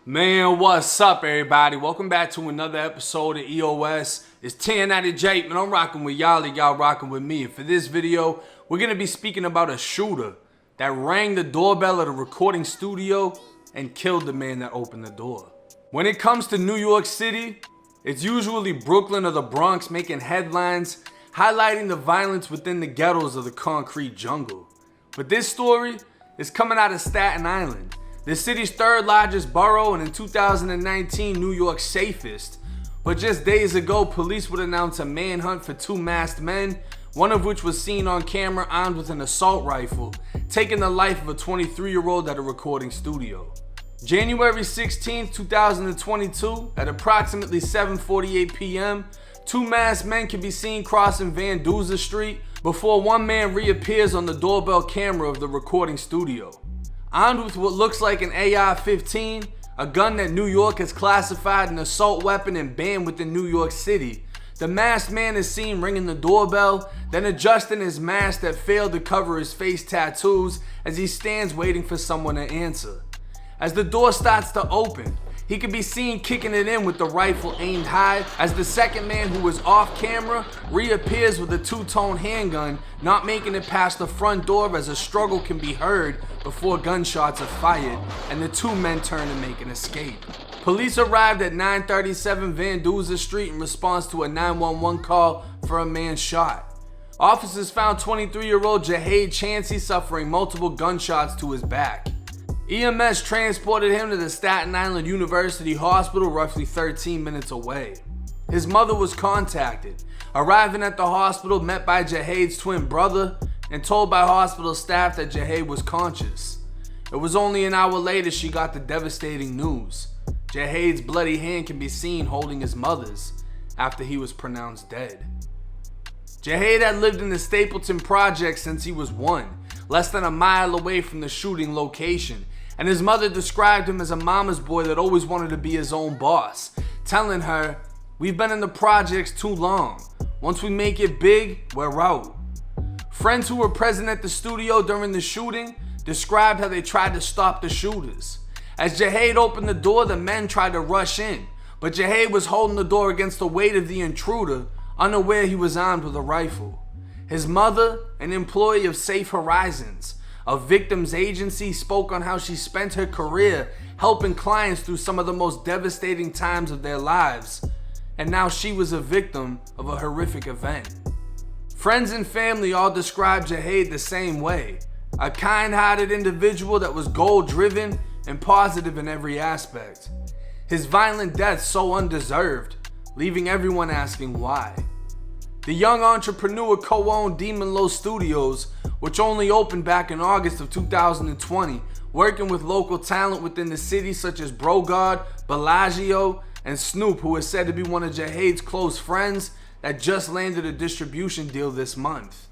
Man, what's up, everybody? Welcome back to another episode of EOS. It's 10 out of Jake, man. I'm rocking with y'all rocking with me. And for this video, we're going to be speaking about a shooter that rang the doorbell at a recording studio and killed the man that opened the door. When it comes to New York City, it's usually Brooklyn or the Bronx making headlines, highlighting the violence within the ghettos of the concrete jungle. But this story is coming out of Staten Island, the city's third largest borough, and in 2019, New York's safest. But just days ago, police would announce a manhunt for two masked men, one of which was seen on camera armed with an assault rifle, taking the life of a 23-year-old at a recording studio. January 16, 2022, at approximately 7:48 p.m., two masked men can be seen crossing Van Duzer Street before one man reappears on the doorbell camera of the recording studio. Armed with what looks like an AR-15, a gun that New York has classified an assault weapon and banned within New York City, the masked man is seen ringing the doorbell, then adjusting his mask that failed to cover his face tattoos as he stands waiting for someone to answer. As the door starts to open, he can be seen kicking it in with the rifle aimed high as the second man, who was off camera, reappears with a two-tone handgun, not making it past the front door as a struggle can be heard before gunshots are fired and the two men turn to make an escape. Police arrived at 937 Van Duzer Street in response to a 911 call for a man shot. Officers found 23-year-old Jahaid Chansey suffering multiple gunshots to his back. EMS transported him to the Staten Island University Hospital, roughly 13 minutes away. His mother was contacted, arriving at the hospital met by Jahaid's twin brother and told by hospital staff that Jahaid was conscious. It was only an hour later she got the devastating news. Jahaid's bloody hand can be seen holding his mother's after he was pronounced dead. Jahaid had lived in the Stapleton project since he was 1, less than a mile away from the shooting location, and his mother described him as a mama's boy that always wanted to be his own boss, telling her, "We've been in the projects too long. Once we make it big, we're out." Friends who were present at the studio during the shooting described how they tried to stop the shooters. As Jahaid opened the door, the men tried to rush in, but Jahaid was holding the door against the weight of the intruder, unaware he was armed with a rifle. His mother, an employee of Safe Horizons, a victims agency, spoke on how she spent her career helping clients through some of the most devastating times of their lives, and now she was a victim of a horrific event. Friends and family all described Jahaid the same way, a kind-hearted individual that was goal-driven and positive in every aspect. His violent death so undeserved, leaving everyone asking why. The young entrepreneur co-owned Demon Low Studios, which only opened back in August of 2020, working with local talent within the city such as Brogard, Bellagio, and Snoop, who is said to be one of Jahaid's close friends that just landed a distribution deal this month.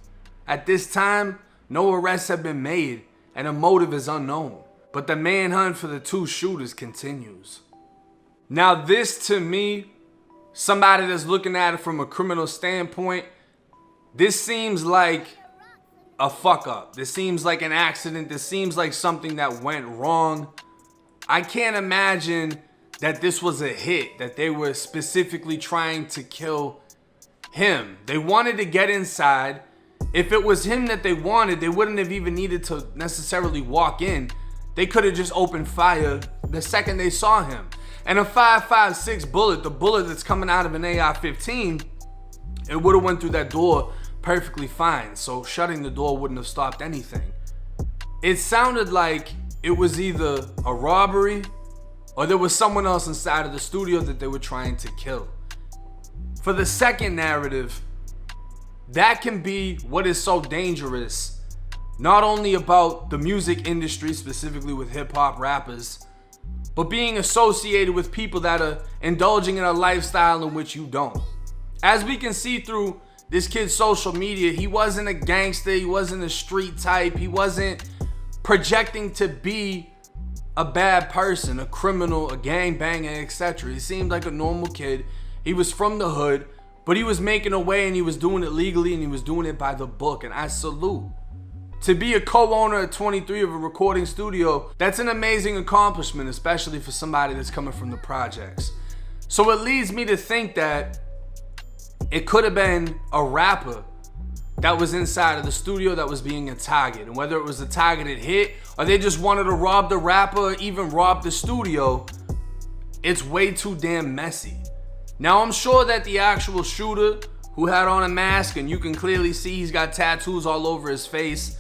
At this time, no arrests have been made and a motive is unknown, but the manhunt for the two shooters continues. Now this, to me, somebody that's looking at it from a criminal standpoint, this seems like a fuck up. This seems like an accident. This seems like something that went wrong. I can't imagine that this was a hit, that they were specifically trying to kill him. They wanted to get inside. If it was him that they wanted, they wouldn't have even needed to necessarily walk in. They could have just opened fire the second they saw him. And a 5.56 bullet, the bullet that's coming out of an AR-15, it would have went through that door perfectly fine. So shutting the door wouldn't have stopped anything. It sounded like it was either a robbery or there was someone else inside of the studio that they were trying to kill. For the second narrative, that can be what is so dangerous, not only about the music industry, specifically with hip-hop rappers, but being associated with people that are indulging in a lifestyle in which you don't. As we can see through this kid's social media, he wasn't a gangster, he wasn't a street type, he wasn't projecting to be a bad person, a criminal, a gangbanger, etc. He seemed like a normal kid. He was from the hood, but he was making a way and he was doing it legally and he was doing it by the book, and I salute. To be a co-owner at 23 of a recording studio, that's an amazing accomplishment, especially for somebody that's coming from the projects. So it leads me to think that it could have been a rapper that was inside of the studio that was being a target. And whether it was a targeted hit or they just wanted to rob the rapper or even rob the studio, it's way too damn messy. Now, I'm sure that the actual shooter, who had on a mask and you can clearly see he's got tattoos all over his face,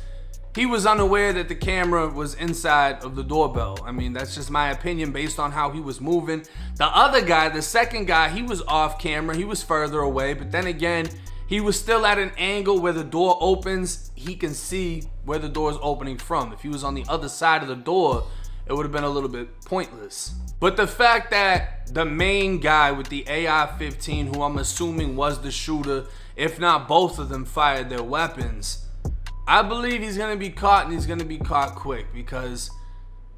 he was unaware that the camera was inside of the doorbell. I mean, that's just my opinion based on how he was moving. The other guy, the second guy, he was off camera. He was further away, but then again, he was still at an angle where the door opens. He can see where the door is opening from. If he was on the other side of the door, it would have been a little bit pointless. But the fact that the main guy with the AR-15, who I'm assuming was the shooter, if not both of them fired their weapons, I believe he's going to be caught, and he's going to be caught quick because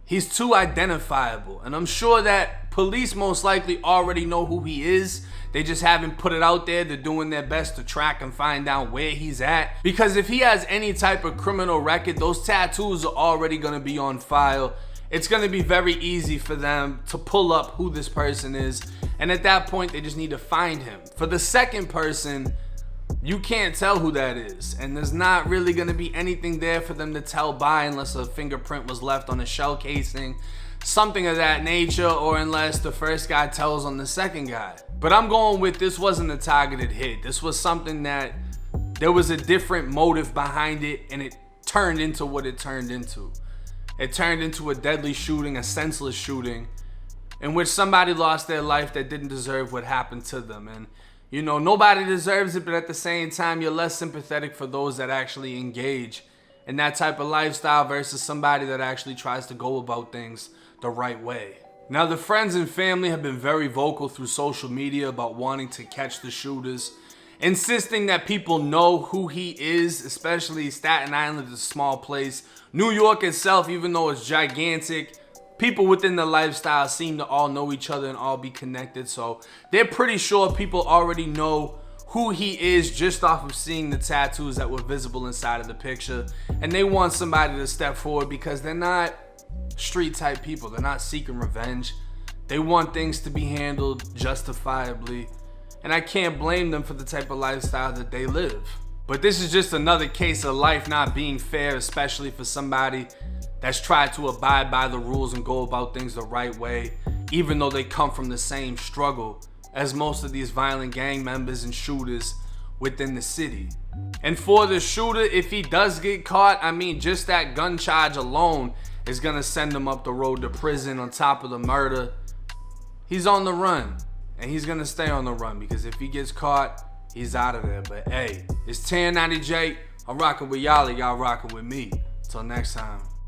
he's too identifiable. And I'm sure that police most likely already know who he is. They just haven't put it out there. They're doing their best to track and find out where he's at. Because if he has any type of criminal record, those tattoos are already going to be on file. It's going to be very easy for them to pull up who this person is. And at that point, they just need to find him. For the second person, you can't tell who that is. And there's not really going to be anything there for them to tell by unless a fingerprint was left on a shell casing, something of that nature, or unless the first guy tells on the second guy. But I'm going with this wasn't a targeted hit. This was something that there was a different motive behind it, and it turned into what it turned into. It turned into a deadly shooting, a senseless shooting, in which somebody lost their life that didn't deserve what happened to them. And, you know, nobody deserves it, but at the same time, you're less sympathetic for those that actually engage in that type of lifestyle versus somebody that actually tries to go about things the right way. Now, the friends and family have been very vocal through social media about wanting to catch the shooters, insisting that people know who he is, especially Staten Island is a small place. New York itself, even though it's gigantic, people within the lifestyle seem to all know each other and all be connected. So they're pretty sure people already know who he is just off of seeing the tattoos that were visible inside of the picture. And they want somebody to step forward because they're not street type people. They're not seeking revenge. They want things to be handled justifiably. And I can't blame them for the type of lifestyle that they live. But this is just another case of life not being fair, especially for somebody that's tried to abide by the rules and go about things the right way, even though they come from the same struggle as most of these violent gang members and shooters within the city. And for the shooter, if he does get caught, I mean, just that gun charge alone is gonna send him up the road to prison on top of the murder. He's on the run, and he's gonna stay on the run because if he gets caught, he's out of there. But hey, it's 1090J. I'm rocking with y'all rocking with me. Till next time.